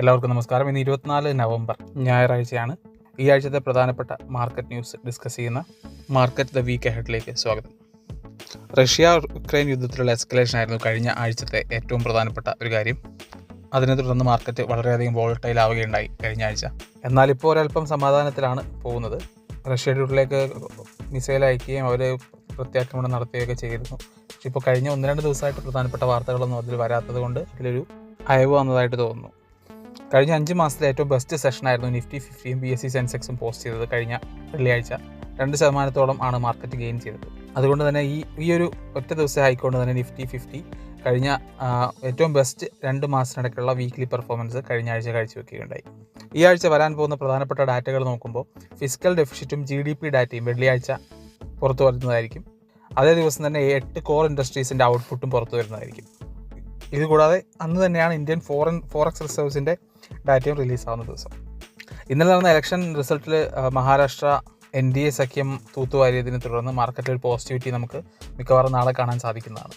എല്ലാവർക്കും നമസ്കാരം. ഇന്ന് 24 നവംബർ ഞായറാഴ്ചയാണ്. ഈ ആഴ്ചത്തെ പ്രധാനപ്പെട്ട മാർക്കറ്റ് ന്യൂസ് ഡിസ്കസ് ചെയ്യുന്ന മാർക്കറ്റ് ദ വീക്ക് അഹെഡിലേക്ക് സ്വാഗതം. റഷ്യ യുക്രൈൻ യുദ്ധത്തിലുള്ള എസ്കലേഷൻ ആയിരുന്നു കഴിഞ്ഞ ആഴ്ചത്തെ ഏറ്റവും പ്രധാനപ്പെട്ട ഒരു കാര്യം. അതിനെ തുടർന്ന് മാർക്കറ്റ് വളരെയധികം വോളട്ടൈൽ ആവുകയുണ്ടായി കഴിഞ്ഞ ആഴ്ച. എന്നാൽ ഇപ്പോൾ ഒരല്പം സമാധാനത്തിലാണ് പോകുന്നത്. റഷ്യയുടെ ഉള്ളിലേക്ക് മിസൈൽ അയക്കുകയും അവർ പ്രത്യാക്രമണം നടത്തുകയൊക്കെ ചെയ്തിരുന്നു. പക്ഷേ ഇപ്പോൾ കഴിഞ്ഞ 1-2 ദിവസമായിട്ട് പ്രധാനപ്പെട്ട വാർത്തകളൊന്നും അതിൽ വരാത്തത് കൊണ്ട് അതിലൊരു അയവ് വന്നതായിട്ട് തോന്നുന്നു. കഴിഞ്ഞ 5 മാസത്തിലെ ഏറ്റവും ബെസ്റ്റ് സെഷനായിരുന്നു നിഫ്റ്റി 50യും BSE സെൻസെക്സും പോസ്റ്റ് ചെയ്തത്. കഴിഞ്ഞ വെള്ളിയാഴ്ച 2% ആണ് മാർക്കറ്റ് ഗെയിൻ ചെയ്തത്. അതുകൊണ്ട് തന്നെ ഈ ഒരു ഒറ്റ ദിവസം ആയിക്കൊണ്ട് തന്നെ നിഫ്റ്റി 50 കഴിഞ്ഞ ഏറ്റവും ബെസ്റ്റ് 2 മാസത്തിനിടയ്ക്കുള്ള വീക്ക്ലി പെർഫോമൻസ് കഴിഞ്ഞ ആഴ്ച കാഴ്ചവെക്കുകയുണ്ടായി. ഈ ആഴ്ച വരാൻ പോകുന്ന പ്രധാനപ്പെട്ട ഡാറ്റകൾ നോക്കുമ്പോൾ ഫിസിക്കൽ ഡെഫിസിറ്റും GDP ഡാറ്റയും വെള്ളിയാഴ്ച പുറത്തു വരുന്നതായിരിക്കും. അതേ ദിവസം തന്നെ 8 കോർ ഇൻഡസ്ട്രീസിൻ്റെ ഔട്ട്പുട്ടും പുറത്തു വരുന്നതായിരിക്കും. ഇതുകൂടാതെ അന്ന് തന്നെയാണ് ഇന്ത്യൻ ഫോറക്സ് റിസർവ്സിൻ്റെ ഡാറ്റയും റിലീസാവുന്ന ദിവസം. ഇന്നലെ നടന്ന ഇലക്ഷൻ റിസൾട്ടിൽ മഹാരാഷ്ട്ര NDA സഖ്യം തൂത്തുവാരിയതിനെ തുടർന്ന് മാർക്കറ്റിൽ പോസിറ്റിവിറ്റി നമുക്ക് മിക്കവാറും നാളെ കാണാൻ സാധിക്കുന്നതാണ്.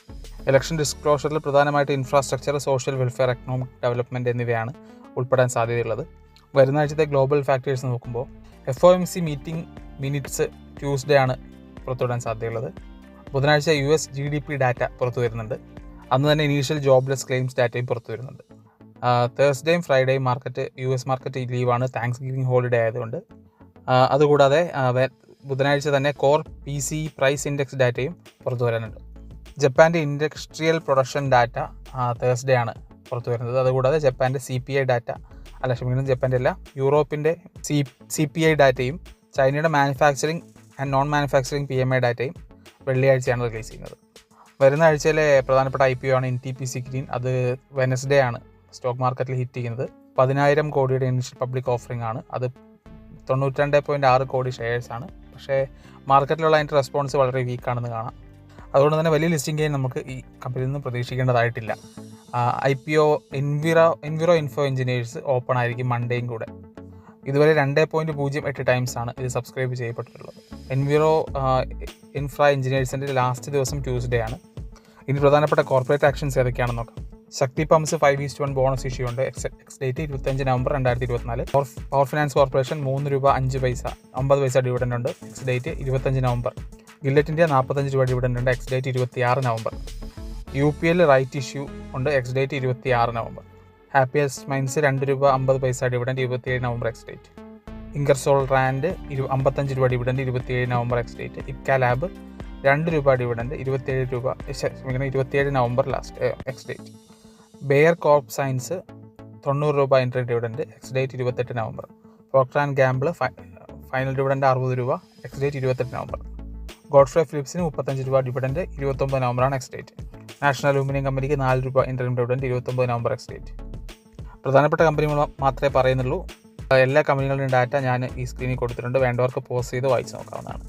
ഇലക്ഷൻ ഡിസ്ക്ലോഷറിൽ പ്രധാനമായിട്ട് infrastructure, social welfare, economic development എന്നിവയാണ് ഉൾപ്പെടാൻ സാധ്യതയുള്ളത്. വരുന്ന ആഴ്ചത്തെ ഗ്ലോബൽ ഫാക്ടേഴ്സ് നോക്കുമ്പോൾ FOMC മീറ്റിംഗ് മിനിറ്റ്സ് ട്യൂസ്ഡേ ആണ് പുറത്തുവിടാൻ സാധ്യതയുള്ളത്. ബുധനാഴ്ച US GDP ഡാറ്റ പുറത്തു വരുന്നുണ്ട്. അന്ന് തന്നെ ഇനീഷ്യൽ ജോബ്ലെസ് ക്ലെയിംസ് ഡാറ്റയും പുറത്തു വരുന്നുണ്ട്. തേഴ്സ്ഡേയും ഫ്രൈഡേയും US മാർക്കറ്റ് ലീവാണ്, താങ്ക്സ് ഗിവിംഗ് ഹോളിഡേ ആയതുകൊണ്ട്. അതുകൂടാതെ ബുധനാഴ്ച തന്നെ കോർ PCE പ്രൈസ് ഇൻഡെക്സ് ഡാറ്റയും പുറത്തു വരാനുണ്ട്. ജപ്പാൻ്റെ ഇൻഡസ്ട്രിയൽ പ്രൊഡക്ഷൻ ഡാറ്റ തേഴ്സ്ഡേ ആണ് പുറത്തു വരുന്നത്. അതുകൂടാതെ ജപ്പാൻ്റെ ജപ്പാൻ്റെ അല്ല, യൂറോപ്പിൻ്റെ CPI ഡാറ്റയും ചൈനയുടെ manufacturing and non manufacturing PMI ഡാറ്റയും വെള്ളിയാഴ്ചയാണ് റിലീസ് ചെയ്യുന്നത്. വരുന്ന ആഴ്ചയിലെ പ്രധാനപ്പെട്ട IPO ആണ് NTPC Green. അത് വെനസ്ഡേ ആണ് സ്റ്റോക്ക് മാർക്കറ്റിൽ ഹിറ്റ് ചെയ്യുന്നത്. 10,000 കോടിയുടെ ഇനിഷ്യൽ പബ്ലിക് ഓഫറിംഗ് ആണ്. അത് 92.6 കോടി ഷെയർസാണ്. പക്ഷേ മാർക്കറ്റിലുള്ള അതിൻ്റെ റെസ്പോൺസ് വളരെ വീക്കാണെന്ന് കാണാം. അതുകൊണ്ട് തന്നെ വലിയ ലിസ്റ്റിംഗ് ഗെയിൻ നമുക്ക് ഈ കമ്പനിയിൽ നിന്ന് പ്രതീക്ഷിക്കേണ്ടതായിട്ടില്ല. IPO Enviro info engineers open ആയിരിക്കും മൺഡേയും കൂടെ. ഇതുവരെ 2.08 ടൈംസ് ആണ് ഇത് സബ്സ്ക്രൈബ് ചെയ്യപ്പെട്ടിട്ടുള്ളത്. എൻവിറോ ഇൻഫ്രാ എഞ്ചിനീയേഴ്സിൻ്റെ ലാസ്റ്റ് ദിവസം ട്യൂസ്ഡേ ആണ്. ഇനി പ്രധാനപ്പെട്ട കോർപ്പറേറ്റ് ആക്ഷൻസ് ഏതൊക്കെയാണെന്ന് നോക്കാം. ശക്തി പമ്പ്സ് 5:1 ബോണസ് ഇഷ്യൂ ഉണ്ട്. Ex date 25 November 2024. Power finance corporation 3 രൂപ 5 പൈസ 50 പൈസ ഡിവിഡൻഡ് ഉണ്ട്. Ex date 25 November. Gillette India 45 രൂപ ഡിവിഡൻഡ് ഉണ്ട്. Ex date 26 November. UPL right issue ഉണ്ട്. Ex date 26 November. Happiest Minds 2 രൂപ 50 പൈസ dividend 27 November ex date. Ingersoll Rand 55 രൂപ dividend 27 November ex date. Ipca lab 2 രൂപ dividend 27 November ex date. Bayer Corp Science 90 രൂപ interim dividend. Ex date 28 November. Procter and Gamble final dividend 60 രൂപ. Ex date 28 November. Godfrey ഫിലിപ്സിന് 35 രൂപ dividend 29 നവംബറാണ് ex date. National Aluminium കമ്പനിക്ക് 4 രൂപ interim dividend 29 November ex date. പ്രധാനപ്പെട്ട കമ്പനികൾ മാത്രമേ പറയുന്നുള്ളൂ. എല്ലാ കമ്പനികളുടെയും ഡാറ്റ ഞാൻ ഈ സ്ക്രീനിൽ കൊടുത്തിട്ടുണ്ട്. വേണ്ടവർക്ക് പോസ് ചെയ്ത് വായിച്ച് നോക്കാവുന്നതാണ്.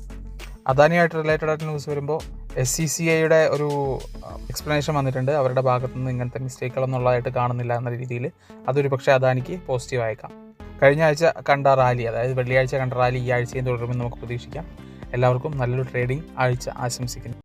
അദാനിയായിട്ട് റിലേറ്റഡ് ആയിട്ട് ന്യൂസ് വരുമ്പോൾ SCCIയുടെ ഒരു എക്സ്പ്ലനേഷൻ വന്നിട്ടുണ്ട്. അവരുടെ ഭാഗത്തു നിന്ന് ഇങ്ങനത്തെ മിസ്റ്റേക്കുകളൊന്നുള്ളതായിട്ട് കാണുന്നില്ല എന്ന രീതിയിൽ. അതൊരു പക്ഷേ അദാനിക്ക് പോസിറ്റീവ് ആയേക്കാം. കഴിഞ്ഞ ആഴ്ച കണ്ട റാലി, അതായത് വെള്ളിയാഴ്ച കണ്ട റാലി ഈ ആഴ്ചയും തുടരുമെന്ന് നമുക്ക് പ്രതീക്ഷിക്കാം. എല്ലാവർക്കും നല്ലൊരു ട്രേഡിംഗ് ആഴ്ച ആശംസിക്കുന്നു.